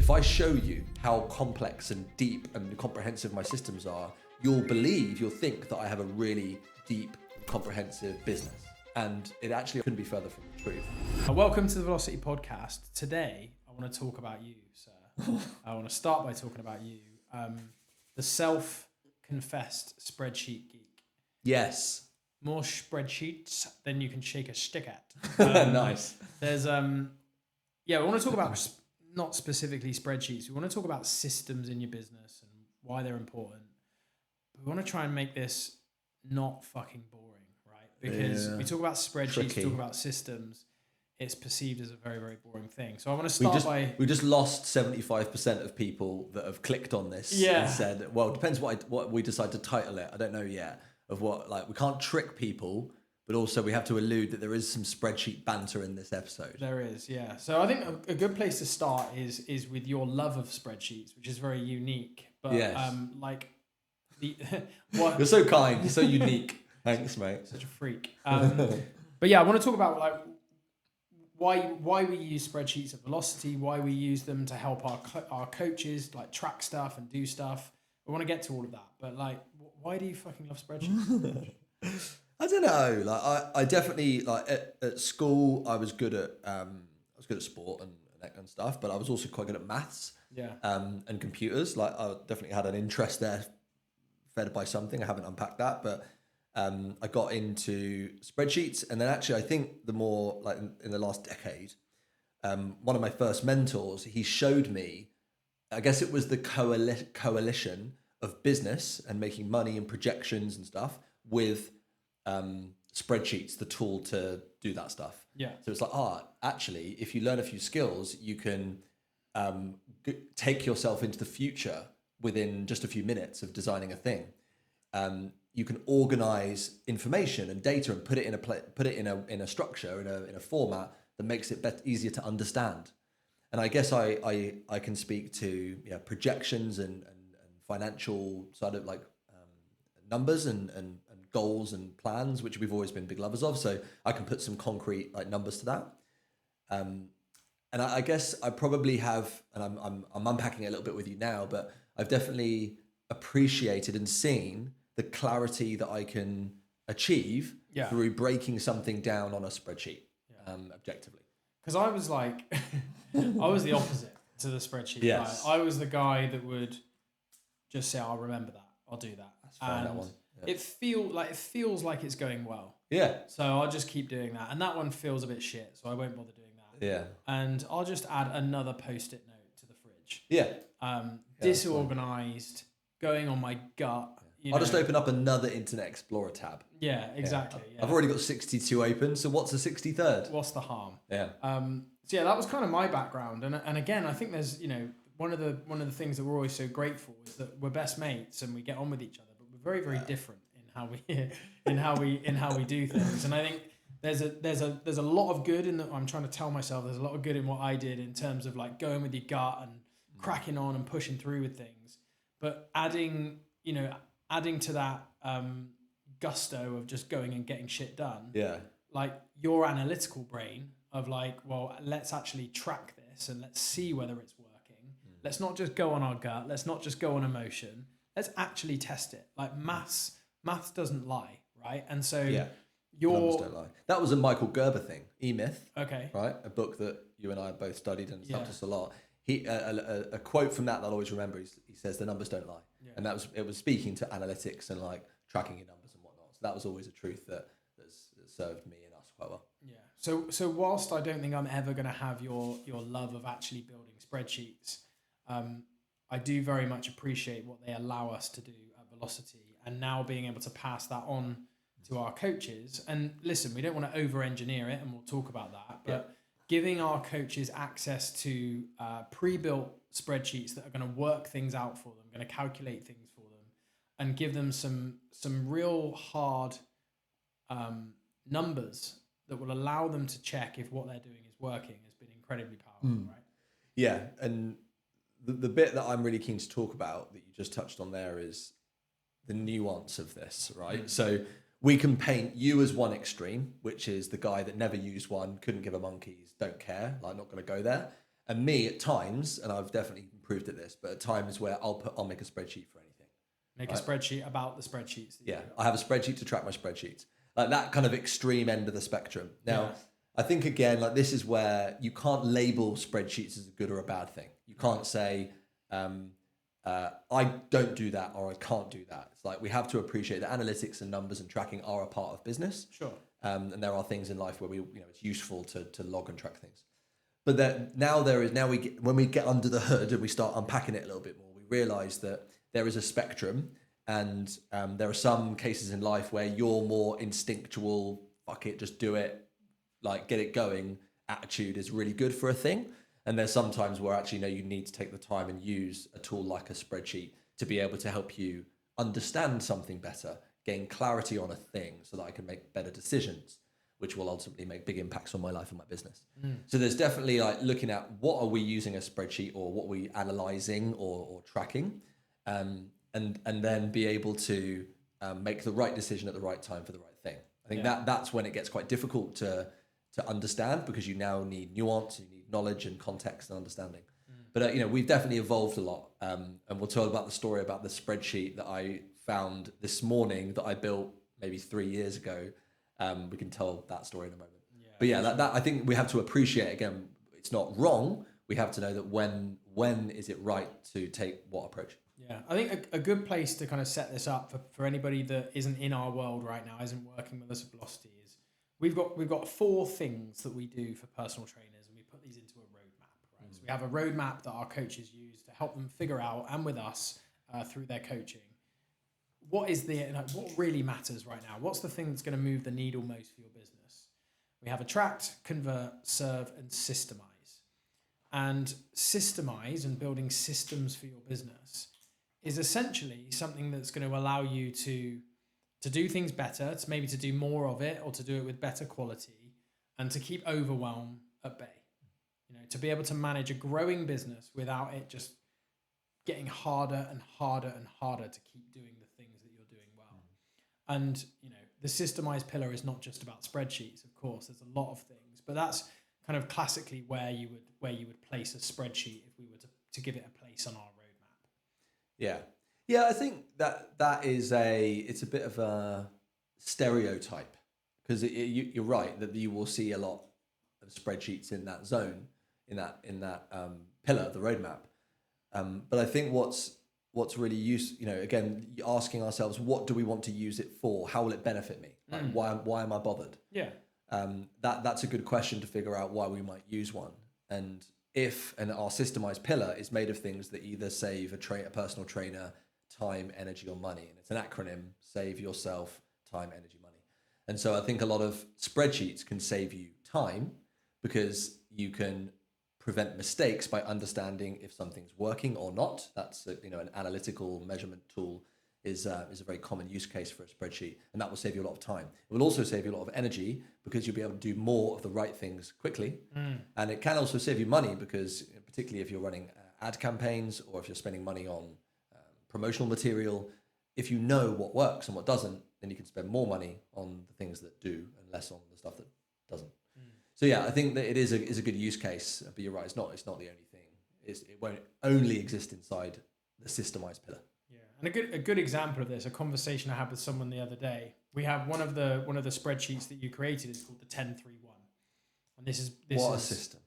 if I show you how complex and deep and comprehensive my systems are, you'll think that I have a really deep, comprehensive business. And it actually couldn't be further from the truth. Welcome to the Velocity Podcast. Today, I want to talk about you, sir. I want to start by talking about you, the self-confessed spreadsheet geek. Yes. More spreadsheets than you can shake a stick at. Nice. There's, we want to talk about not specifically spreadsheets. We want to talk about systems in your business and why they're important. But we want to try and make this not fucking boring. Because we talk about spreadsheets, we talk about systems, it's perceived as a very, very boring thing. So I want to start we just lost 75% of people that have clicked on this and said, well, it depends what we decide to title it. I don't know yet of what, like, we can't trick people, but also we have to allude that there is some spreadsheet banter in this episode. There is, yeah. So I think a good place to start is with your love of spreadsheets, which is very unique. But You're so kind, you're so unique. Thanks, mate. Such a freak. But yeah, I want to talk about like why we use spreadsheets at Velocity, why we use them to help our coaches like track stuff and do stuff. We want to get to all of that, but like, why do you fucking love spreadsheets? I don't know. Like, I definitely like at school I was good at sport and stuff, but I was also quite good at maths. Yeah. And computers. Like, I definitely had an interest there, fed by something. I haven't unpacked that, but. I got into spreadsheets, and then actually I think the more like in the last decade, one of my first mentors, he showed me, I guess it was the coalition of business and making money and projections and stuff with spreadsheets, the tool to do that stuff. Yeah. So it's like, actually, if you learn a few skills, you can take yourself into the future within just a few minutes of designing a thing. You can organize information and data and put it in a structure, in a format that makes it easier to understand. And I guess I can speak to projections and financial side of like numbers and goals and plans, which we've always been big lovers of. So I can put some concrete like numbers to that. And I guess I probably have, and I'm unpacking it a little bit with you now, but I've definitely appreciated and seen the clarity that I can achieve through breaking something down on a spreadsheet, objectively. Because I was like, I was the opposite to the spreadsheet Yes. guy. I was the guy that would just say, I'll remember that, I'll do that. That's fine, that one. Yeah. It feels like it's going well. Yeah. So I'll just keep doing that. And that one feels a bit shit, so I won't bother doing that. Yeah. And I'll just add another post-it note to the fridge. Yeah. Disorganized, going on my gut. I'll just open up another Internet Explorer tab. Yeah, exactly. Yeah. I've already got 62 open, so what's the 63rd? What's the harm? Yeah. So that was kind of my background, and again, I think there's one of the things that we're always so grateful is that we're best mates and we get on with each other, but we're very, very different in how we do things. And I think there's a lot of good in that. I'm trying to tell myself there's a lot of good in what I did in terms of like going with your gut and cracking on and pushing through with things, but adding to that gusto of just going and getting shit done. Yeah. Like your analytical brain of like, well, let's actually track this and let's see whether it's working. Let's not just go on our gut. Let's not just go on emotion. Let's actually test it. Like maths doesn't lie, right? And so numbers don't lie. That was a Michael Gerber thing, E-Myth. Okay. Right? A book that you and I have both studied and it's helped us a lot. He a quote from that I'll always remember. He says the numbers don't lie, and it was speaking to analytics and like tracking your numbers and whatnot. So that was always a truth that served me and us quite well. Yeah. So whilst I don't think I'm ever going to have your love of actually building spreadsheets, I do very much appreciate what they allow us to do at Velocity, and now being able to pass that on to our coaches. And listen, we don't want to over-engineer it, and we'll talk about that, but. Giving our coaches access to pre-built spreadsheets that are going to work things out for them, going to calculate things for them, and give them some real hard numbers that will allow them to check if what they're doing is working has been incredibly powerful, right? Yeah, and the bit that I'm really keen to talk about that you just touched on there is the nuance of this, right? So we can paint you as one extreme, which is the guy that never used one, couldn't give a monkey's, don't care, like not going to go there. And me at times, and I've definitely improved at this, but at times where I'll make a spreadsheet for anything. Make a spreadsheet about the spreadsheets. Yeah, I have a spreadsheet to track my spreadsheets. Like that kind of extreme end of the spectrum. Now, I think again, like this is where you can't label spreadsheets as a good or a bad thing. You can't say, I don't do that or I can't do that. It's like we have to appreciate that analytics and numbers and tracking are a part of business. Sure. And there are things in life where it's useful to log and track things. But when we get under the hood and we start unpacking it a little bit more, we realize that there is a spectrum, and there are some cases in life where your more instinctual, fuck it, just do it, like get it going attitude is really good for a thing. And there's sometimes where actually, no, you need to take the time and use a tool like a spreadsheet to be able to help you understand something better, gain clarity on a thing so that I can make better decisions, which will ultimately make big impacts on my life and my business. So there's definitely like looking at what are we using a spreadsheet or what are we analyzing or tracking, and then be able to make the right decision at the right time for the right thing. I think that's when it gets quite difficult to understand, because you now need nuance, you need knowledge and context and understanding. But we've definitely evolved a lot, and we'll tell about the story about the spreadsheet that I found this morning that I built maybe 3 years ago. We can tell that story in a moment. But that I think we have to appreciate, again, it's not wrong. We have to know that when is it right to take what approach. Yeah, I think a good place to kind of set this up for anybody that isn't in our world right now, isn't working with us at Velocity, is we've got 4 things that we do for personal trainers, and we put these into a roadmap, right? So we have a roadmap that our coaches use to help them figure out, and with us through their coaching, what really matters right now. What's the thing that's going to move the needle most for your business? We have attract, convert, serve, and systemize. And systemize and building systems for your business is essentially something that's going to allow you to do things better, to maybe to do more of it, or to do it with better quality, and to keep overwhelm at bay. To be able to manage a growing business without it just getting harder and harder and harder to keep doing the things that you're doing well. And the systemized pillar is not just about spreadsheets, of course. There's a lot of things, but that's kind of classically where you would place a spreadsheet if we were to give it a place on our roadmap. Yeah, I think that is it's a bit of a stereotype, because you're right that you will see a lot of spreadsheets in that zone, in that pillar, the roadmap. But I think what's really useful, again, asking ourselves, what do we want to use it for? How will it benefit me? Like, why am I bothered? Yeah. That's a good question to figure out why we might use one. And our systemized pillar is made of things that either save a personal trainer time, energy, or money. And it's an acronym: save yourself time, energy, money. And so I think a lot of spreadsheets can save you time, because you can prevent mistakes by understanding if something's working or not. That's an analytical measurement tool is a very common use case for a spreadsheet, and that will save you a lot of time. It will also save you a lot of energy, because you'll be able to do more of the right things quickly. And it can also save you money, because particularly if you're running ad campaigns or if you're spending money on promotional material, if you know what works and what doesn't, then you can spend more money on the things that do and less on the stuff that doesn't. So I think that it is a good use case, but you're right, it's not the only thing. It won't only exist inside the systemized pillar. Yeah, and a good example of this, a conversation I had with someone the other day. We have one of the spreadsheets that you created is called the 10-3-1, and this is What a system!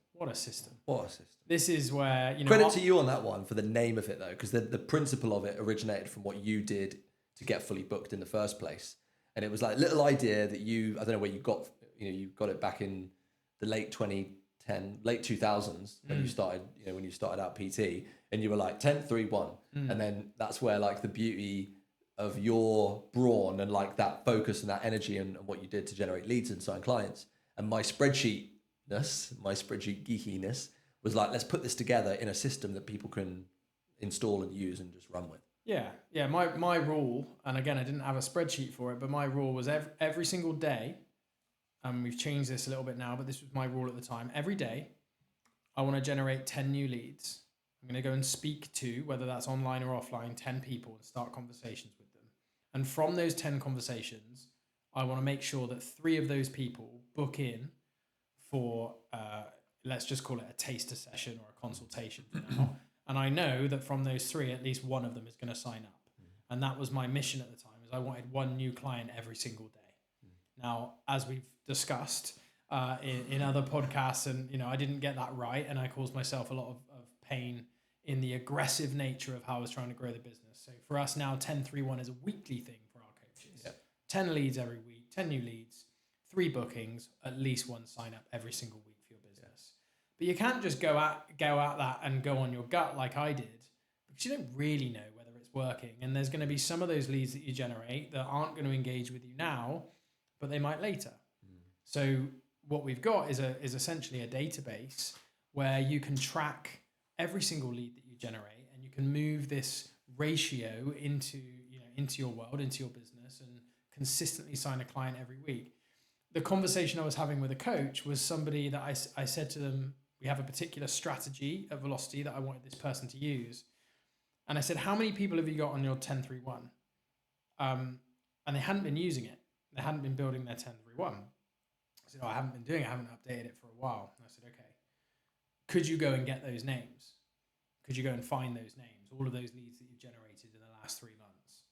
This is where credit to you on that one for the name of it, though, because the principle of it originated from what you did to get fully booked in the first place, and it was like a little idea that I don't know where you got it back in the late 2000s when you started out PT, and you were like 10-3-1, and then that's where like the beauty of your brawn and like that focus and that energy and what you did to generate leads and sign clients, and my spreadsheet geekiness was like, let's put this together in a system that people can install and use and just run with. Yeah. My rule, and again, I didn't have a spreadsheet for it, but my rule was every single day. We've changed this a little bit now, but this was my rule at the time. Every day, I want to generate 10 new leads. I'm going to go and speak to, whether that's online or offline, 10 people and start conversations with them. And from those 10 conversations, I want to make sure that 3 of those people book in for let's just call it a taster session or a consultation for now. And I know that from those 3, at least one of them is going to sign up. And that was my mission at the time, is I wanted one new client every single day. Now, as we've discussed in other podcasts, and I didn't get that right, and I caused myself a lot of pain in the aggressive nature of how I was trying to grow the business. So for us now, 10-3-1 is a weekly thing for our coaches. Yep. 10 leads every week, 10 new leads, 3 bookings, at least 1 sign up every single week for your business. But you can't just go out that and go on your gut like I did, because you don't really know whether it's working. And there's going to be some of those leads that you generate that aren't going to engage with you now, but they might later. So what we've got is essentially a database where you can track every single lead that you generate, and you can move this ratio into your world, into your business, and consistently sign a client every week. The conversation I was having with a coach was somebody that I said to them, we have a particular strategy at Velocity that I wanted this person to use. And I said, how many people have you got on your 10-3-1? And they hadn't been using it. They hadn't been building their 10-3-1. I said, I haven't been doing it. I haven't updated it for a while. And I said, okay, could you go and get those names? Could you go and find those names? All of those leads that you've generated in the last 3 months?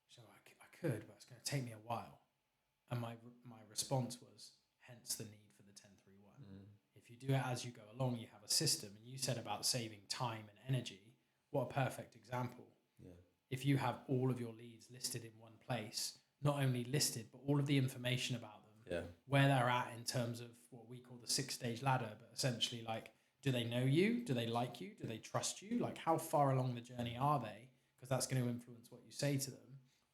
So I could, but it's going to take me a while. And my response was, hence the need for the 10-3-1. If you do it as you go along, you have a system. And you said about saving time and energy. What a perfect example. Yeah. If you have all of your leads listed in one place, not only listed, but all of the information about them, where they're at in terms of what we call the 6-stage ladder, but essentially like, do they know you? Do they like you? Do they trust you? Like, how far along the journey are they? Because that's going to influence what you say to them.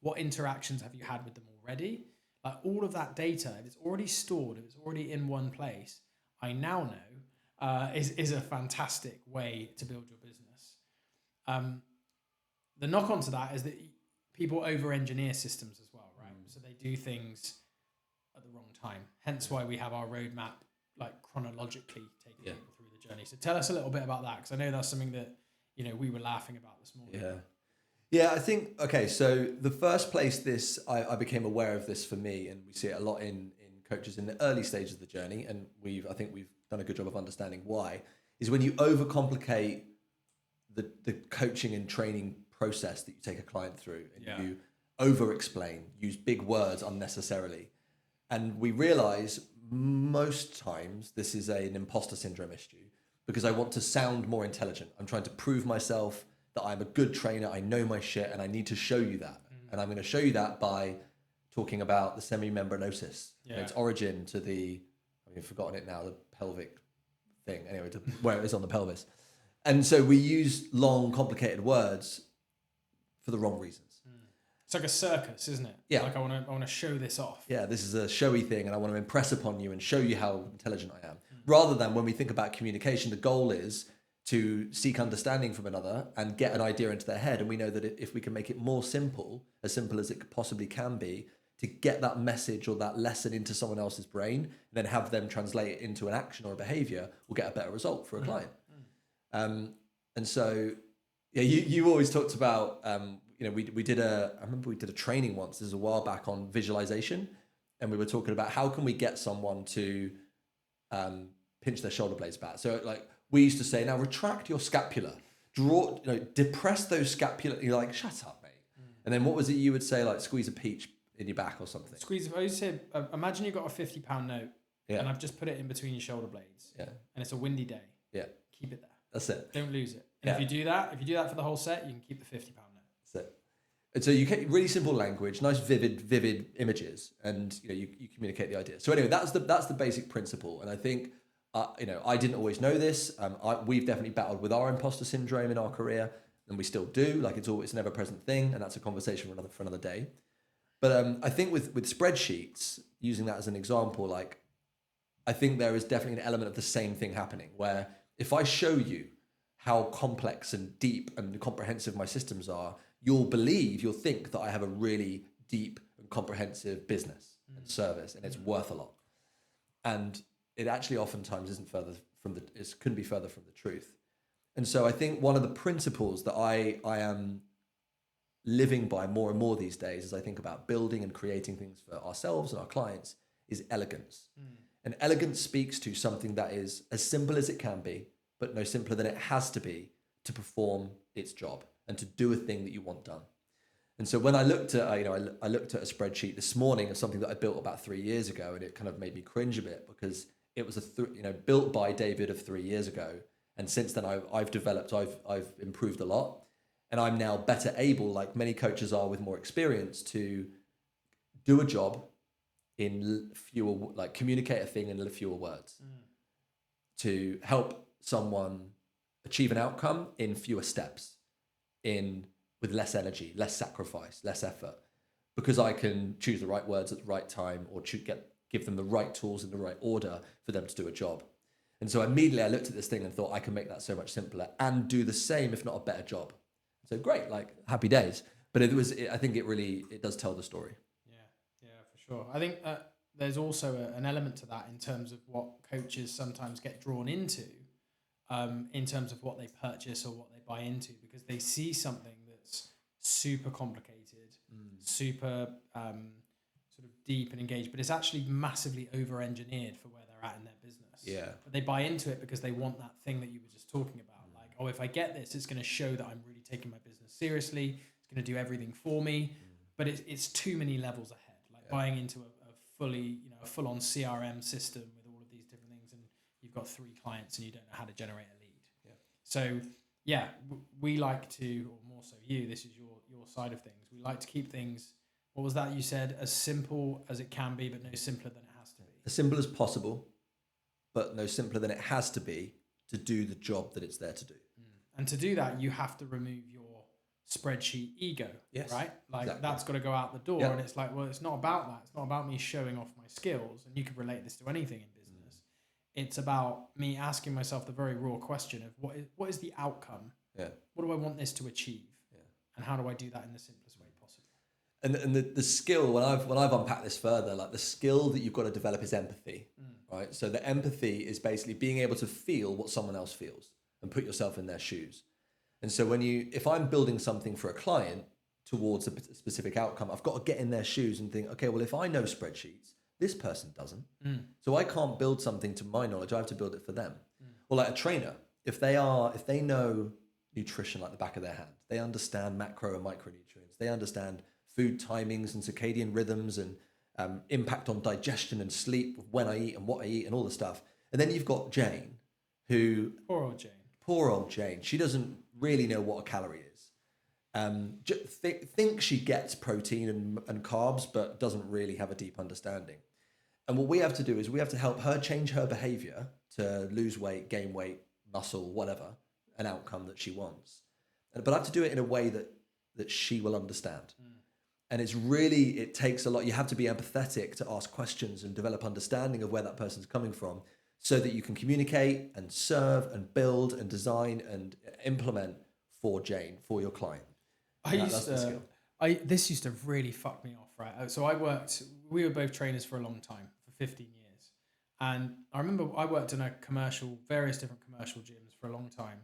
What interactions have you had with them already? Like, all of that data, if it's already stored, if it's already in one place, I now know is a fantastic way to build your business. The knock on to that is that people over-engineer systems as well, right? So they do things at the wrong time. Hence why we have our roadmap, like, chronologically taking people through the journey. So tell us a little bit about that, because I know that's something that we were laughing about this morning. Yeah, I think, okay, so the first place I became aware of this for me, and we see it a lot in coaches in the early stages of the journey, and I think we've done a good job of understanding why, is when you overcomplicate the coaching and training process that you take a client through, and you over-explain, use big words unnecessarily. And we realize most times this is an imposter syndrome issue, because I want to sound more intelligent. I'm trying to prove myself that I'm a good trainer, I know my shit, and I need to show you that. And I'm going to show you that by talking about the semimembranosus, its origin to I've forgotten it now, the pelvic thing, anyway, to where it is on the pelvis. And so we use long, complicated words for the wrong reasons. It's like a circus, isn't it? Yeah. Like, I want to show this off. Yeah, this is a showy thing, and I want to impress upon you and show you how intelligent I am. Rather than, when we think about communication, the goal is to seek understanding from another and get an idea into their head. And we know that if we can make it more simple as it possibly can be, to get that message or that lesson into someone else's brain, and then have them translate it into an action or a behavior, we'll get a better result for a client. And so, you always talked about, I remember we did a training once, this is a while back, on visualization. And we were talking about how can we get someone to pinch their shoulder blades back. So, like, we used to say, now retract your scapula, depress those scapula. You're like, shut up, mate. And then what was it you would say, like, squeeze a peach in your back or something? I used to say, imagine you've got a £50 note, and I've just put it in between your shoulder blades. Yeah. And it's a windy day. Yeah. Keep it there. That's it. Don't lose it. And if you do that for the whole set, you can keep the £50 note. That's it. And so you get really simple language, nice vivid images, and you communicate the idea. So anyway, that's the basic principle. And I think I didn't always know this. We've definitely battled with our imposter syndrome in our career, and we still do. Like, it's an ever present thing, and that's a conversation for another day. But I think with spreadsheets, using that as an example, like, I think there is definitely an element of the same thing happening, where if I show you how complex and deep and comprehensive my systems are, you'll think that I have a really deep and comprehensive business and service, and it's worth a lot. And it actually oftentimes couldn't be further from the truth. And so I think one of the principles that I am living by more and more these days, as I think about building and creating things for ourselves and our clients, is elegance. And elegance speaks to something that is as simple as it can be, but no simpler than it has to be to perform its job and to do a thing that you want done. And so when I looked at, I looked at a spreadsheet this morning of something that I built about 3 years ago, and it kind of made me cringe a bit because it was built by David of 3 years ago. And since then I've developed, I've improved a lot, and I'm now better able, like many coaches are with more experience, to do a job in fewer, like communicate a thing in fewer words, to help someone achieve an outcome in fewer steps, with less energy, less sacrifice, less effort, because I can choose the right words at the right time, or give them the right tools in the right order for them to do a job. And so immediately I looked at this thing and thought I can make that so much simpler and do the same, if not a better job. So great, like happy days. But I think it does tell the story. Yeah, for sure. I think there's also an element to that in terms of what coaches sometimes get drawn into, in terms of what they purchase or what they buy into, because they see something that's super complicated, super sort of deep and engaged, but it's actually massively over-engineered for where they're at in their business. Yeah. But they buy into it because they want that thing that you were just talking about. Like, oh, if I get this, it's going to show that I'm really taking my business seriously. It's going to do everything for me. But it's too many levels ahead. Like buying into a full-on CRM system with all of these different things, and you've got 3 clients and you don't know how to generate a lead. Yeah. So yeah, we like to, or more so you, this is your side of things. We like to keep things, what was that you said, as simple as it can be, but no simpler than it has to be. As simple as possible, but no simpler than it has to be to do the job that it's there to do. And to do that, you have to remove your spreadsheet ego, right? Like exactly. That's got to go out the door. And it's like, well, it's not about that. It's not about me showing off my skills. And you can relate this to anything in business. It's about me asking myself the very raw question of what is the outcome? Yeah. What do I want this to achieve? Yeah. And how do I do that in the simplest way possible? And the skill, when I've unpacked this further, like the skill that you've got to develop is empathy, right? So the empathy is basically being able to feel what someone else feels and put yourself in their shoes. And so if I'm building something for a client towards a specific outcome, I've got to get in their shoes and think, okay, well, if I know spreadsheets, this person doesn't. So I can't build something to my knowledge. I have to build it for them. Or like a trainer, if they know nutrition like the back of their hand, they understand macro and micronutrients, they understand food timings and circadian rhythms and impact on digestion and sleep, when I eat and what I eat and all the stuff. And then you've got Jane, who... Poor old Jane. She doesn't really know what a calorie is. Think she gets protein and carbs, but doesn't really have a deep understanding. And what we have to do is we have to help her change her behavior to lose weight, gain weight, muscle, whatever, an outcome that she wants. But I have to do it in a way that she will understand. And it takes a lot. You have to be empathetic to ask questions and develop understanding of where that person's coming from, so that you can communicate and serve and build and design and implement for Jane, for your client. This used to really fuck me off, right? So we were both trainers for a long time, for 15 years. And I remember I worked in various different commercial gyms for a long time.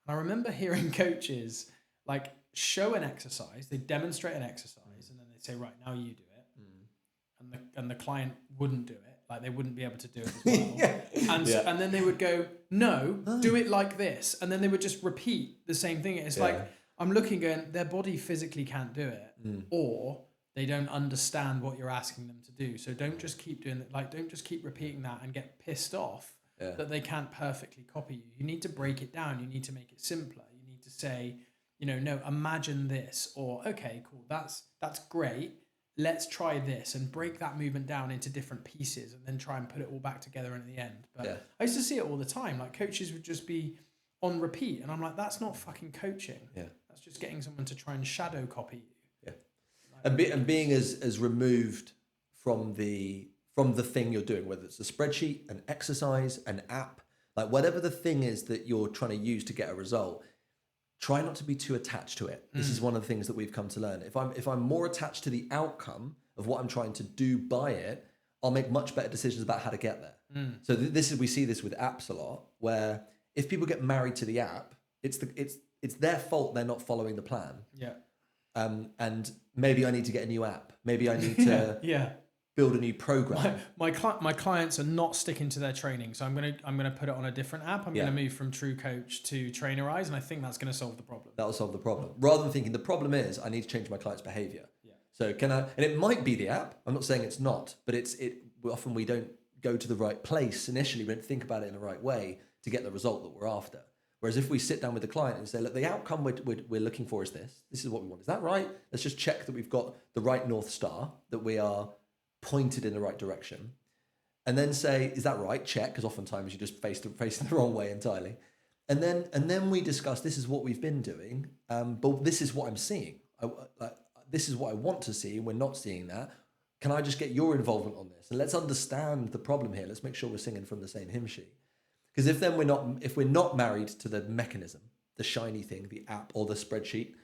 And I remember hearing coaches like show an exercise, they demonstrate an exercise, and then they'd say, right, now you do it. And the client wouldn't do it. Like they wouldn't be able to do it as well. And then they would go, no, do it like this. And then they would just repeat the same thing. It's like, I'm looking going, their body physically can't do it, or they don't understand what you're asking them to do. So don't just keep doing it. Like, don't just keep repeating that and get pissed off that they can't perfectly copy you. You need to break it down. You need to make it simpler. You need to say, no, imagine this, or okay, cool. That's great. Let's try this, and break that movement down into different pieces and then try and put it all back together in the end. But I used to see it all the time. Like coaches would just be on repeat. And I'm like, that's not fucking coaching. Yeah. That's just getting someone to try and shadow copy you. Yeah. Like, and being as removed from the thing you're doing, whether it's a spreadsheet, an exercise, an app, like whatever the thing is that you're trying to use to get a result, try not to be too attached to it. This is one of the things that we've come to learn. If I'm more attached to the outcome of what I'm trying to do by it, I'll make much better decisions about how to get there. So we see this with apps a lot, where if people get married to the app, it's their fault they're not following the plan. Yeah. And maybe I need to get a new app. Maybe I need to build a new program. My clients are not sticking to their training, so I'm gonna put it on a different app. I'm gonna move from True Coach to Trainerize, and I think that's gonna solve the problem. That will solve the problem. Rather than thinking the problem is I need to change my client's behavior. Yeah. So can I? And it might be the app. I'm not saying it's not, but often we don't go to the right place initially. We don't think about it in the right way to get the result that we're after. Whereas if we sit down with the client and say, look, the outcome we're looking for is this. This is what we want. Is that right? Let's just check that we've got the right North Star, that we are pointed in the right direction, and then say, is that right? Check, because oftentimes you just face the wrong way entirely. And then we discuss, this is what we've been doing, but this is what I'm seeing. This is what I want to see, and we're not seeing that. Can I just get your involvement on this? And let's understand the problem here. Let's make sure we're singing from the same hymn sheet. Because if we're not married to the mechanism, the shiny thing, the app or the spreadsheet,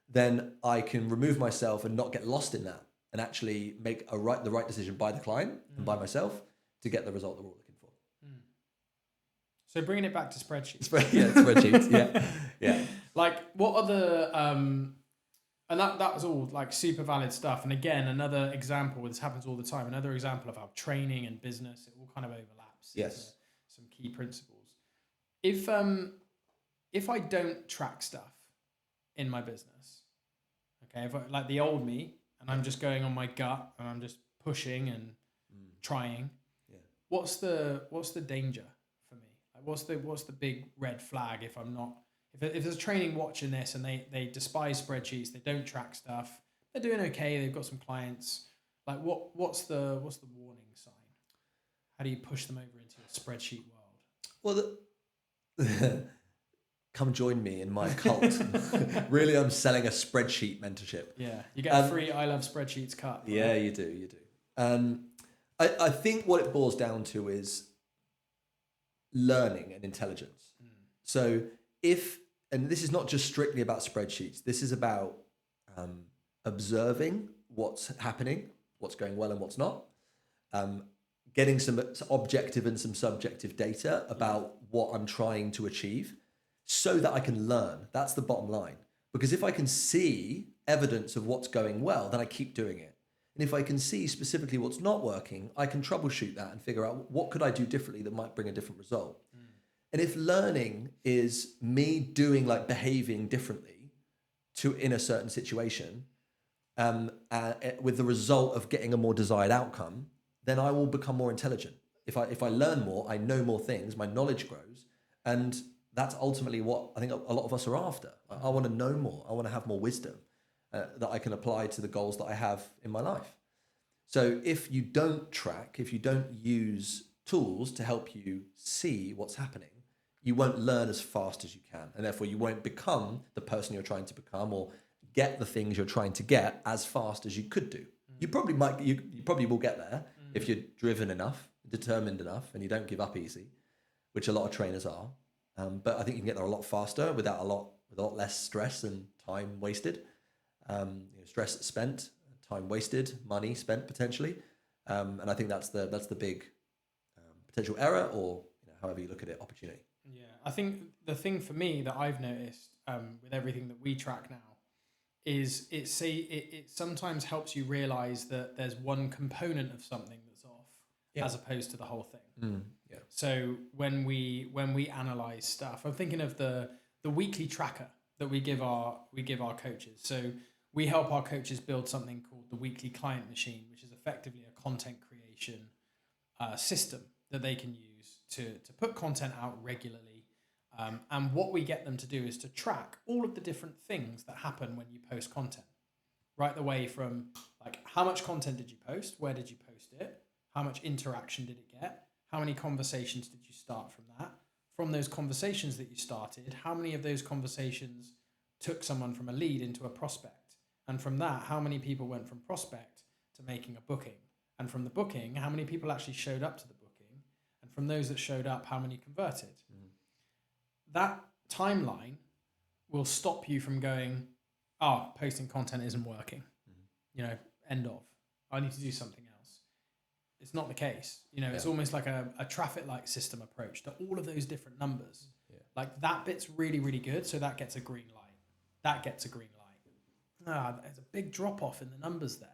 then I can remove myself and not get lost in that, and actually make the right decision by the client and by myself to get the result that we're all looking for. So bringing it back to spreadsheets. Spreadsheets. Yeah. Like, what other and that was all like super valid stuff. And again, another example, this happens all the time. Another example of how training and business, it all kind of overlaps. Yes. Some key principles. If I don't track stuff in my business, okay, if I, like the old me, and I'm just going on my gut and I'm just pushing and trying. Yeah. What's the danger for me? Like what's the big red flag if I'm not, if there's a training watching this and they despise spreadsheets, they don't track stuff, they're doing okay, they've got some clients. Like what's the warning sign? How do you push them over into a spreadsheet world? Well, come join me in my cult. Really, I'm selling a spreadsheet mentorship. Yeah, you get a free I Love Spreadsheets cut. Right? Yeah, you do. I think what it boils down to is learning and intelligence. So and this is not just strictly about spreadsheets, this is about observing what's happening, what's going well and what's not, getting some objective and some subjective data about what I'm trying to achieve so that I can learn. That's the bottom line. Because if I can see evidence of what's going well, then I keep doing it. And if I can see specifically what's not working, I can troubleshoot that and figure out what could I do differently that might bring a different result. And if learning is me behaving differently in a certain situation, with the result of getting a more desired outcome, then I will become more intelligent. If I learn more, I know more things, my knowledge grows, and that's ultimately what I think a lot of us are after. I want to know more. I want to have more wisdom that I can apply to the goals that I have in my life. So if you don't track, if you don't use tools to help you see what's happening, you won't learn as fast as you can, and therefore you won't become the person you're trying to become or get the things you're trying to get as fast as you could do. You probably will get there if you're driven enough, determined enough, and you don't give up easy, which a lot of trainers are. But I think you can get there a lot faster with a lot less stress and time wasted. Stress spent, time wasted, money spent potentially, and I think that's the big potential error, or however you look at it, opportunity. Yeah, I think the thing for me that I've noticed with everything that we track now is it sometimes helps you realize that there's one component of something that's off as opposed to the whole thing. So when we analyze stuff, I'm thinking of the weekly tracker that we give our coaches. So we help our coaches build something called the weekly client machine, which is effectively a content creation system that they can use to put content out regularly. And what we get them to do is to track all of the different things that happen when you post content, right the way from like how much content did you post, where did you post it, how much interaction did it get, how many conversations did you start from that, from those conversations that you started, how many of those conversations took someone from a lead into a prospect, and from that, how many people went from prospect to making a booking, and from the booking, how many people actually showed up to the booking, and from those that showed up, how many converted. That timeline will stop you from going, posting content isn't working. End of. I need to do something else. It's not the case. It's almost like a traffic light system approach to all of those different numbers. Like that bit's really, really good. So that gets a green light. That gets a green light. There's a big drop off in the numbers there.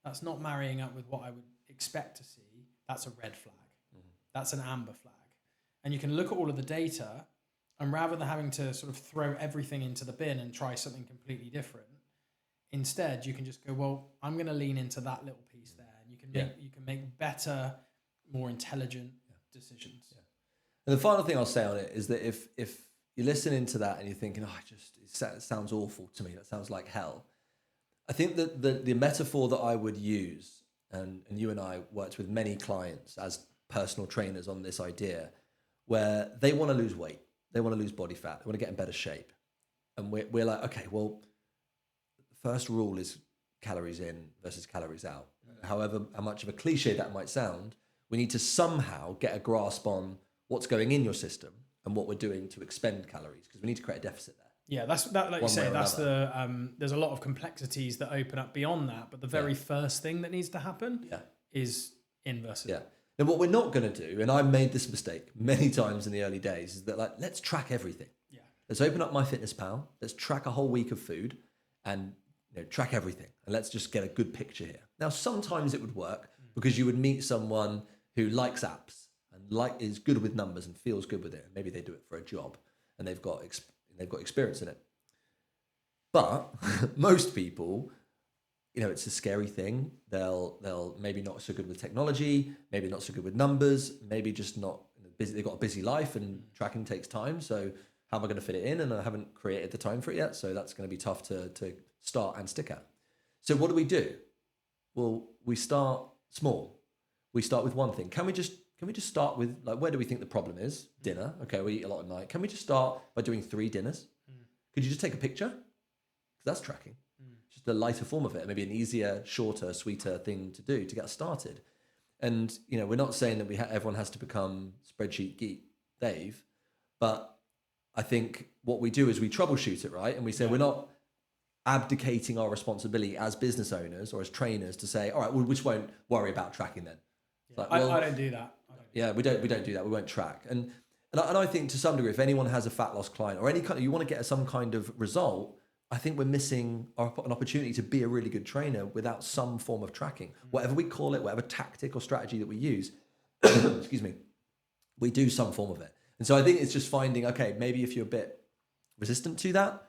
That's not marrying up with what I would expect to see, that's a red flag. That's an amber flag. And you can look at all of the data, and rather than having to sort of throw everything into the bin and try something completely different, instead you can just go, well, I'm going to lean into that little piece there, and you can make better, more intelligent decisions. Yeah. And the final thing I'll say on it is that if you're listening to that and you're thinking, it sounds awful to me, that sounds like hell, I think that the metaphor that I would use, and you and I worked with many clients as personal trainers on this idea, where they want to lose weight, they want to lose body fat, they want to get in better shape. And we're like, okay, well, the first rule is calories in versus calories out. However, how much of a cliche that might sound, we need to somehow get a grasp on what's going in your system and what we're doing to expend calories, because we need to create a deficit there. Yeah, like you say, that's there's a lot of complexities that open up beyond that, but the very first thing that needs to happen is in versus out. And what we're not going to do, and I made this mistake many times in the early days, is that let's track everything. Yeah. Let's open up MyFitnessPal. Let's track a whole week of food, and track everything, and let's just get a good picture here. Now, sometimes it would work because you would meet someone who likes apps and is good with numbers and feels good with it. And maybe they do it for a job, and they've got experience in it. But most people, it's a scary thing. They'll maybe not so good with technology, maybe not so good with numbers, maybe just not busy. They've got a busy life, and tracking takes time. So how am I going to fit it in? And I haven't created the time for it yet. So that's going to be tough to start and stick at. So what do? Well, we start small. We start with one thing. Can we just start with, where do we think the problem is? Dinner. Okay, we eat a lot at night. Can we just start by doing 3 dinners? Could you just take a picture? Because that's tracking. Just a lighter form of it. Maybe an easier, shorter, sweeter thing to do to get us started. And, we're not saying that everyone has to become spreadsheet geek Dave, but I think what we do is we troubleshoot it, right? And we say we're not abdicating our responsibility as business owners or as trainers to say, all right, well, we just won't worry about tracking then. Yeah. I don't do that. We don't do that. We won't track. And I think to some degree, if anyone has a fat loss client or you want to get some kind of result, I think we're missing an opportunity to be a really good trainer without some form of tracking. Whatever we call it, whatever tactic or strategy that we use, excuse me, we do some form of it. And so I think it's just finding, okay, maybe if you're a bit resistant to that,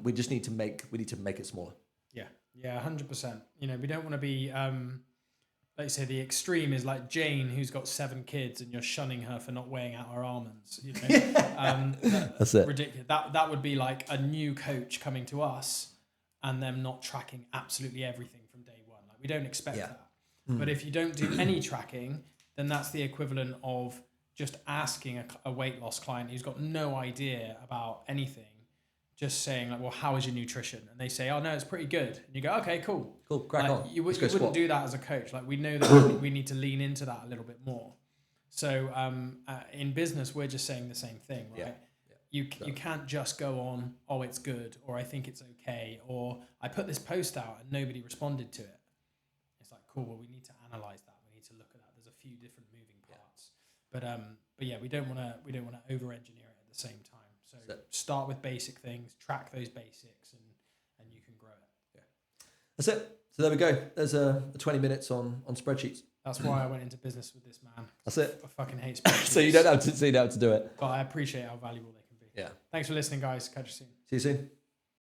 we need to make it smaller. Yeah, 100%. We don't want to be, like you say, the extreme is like Jane, who's got 7 kids, and you're shunning her for not weighing out her almonds. That's it. Ridiculous. That would be like a new coach coming to us and them not tracking absolutely everything from day one. Like, we don't expect that. But if you don't do any tracking, then that's the equivalent of just asking a weight loss client who's got no idea about anything, just saying, well, how is your nutrition? And they say, oh, no, it's pretty good. And you go, okay, cool. Cool, crack on. You wouldn't do that as a coach. We know that we need to lean into that a little bit more. So in business, we're just saying the same thing, right? You can't just go on, oh, it's good, or I think it's okay, or I put this post out and nobody responded to it. It's like, cool, well, we need to analyze that. We need to look at that. There's a few different moving parts. But yeah, we don't want to over-engineer it at the same time. So start with basic things, track those basics, and you can grow it. Yeah, that's it. So there we go. There's a 20 minutes on spreadsheets. That's why I went into business with this man. That's it. I fucking hate spreadsheets. So you don't have to do it. But I appreciate how valuable they can be. Yeah. Thanks for listening, guys. Catch you soon. See you soon.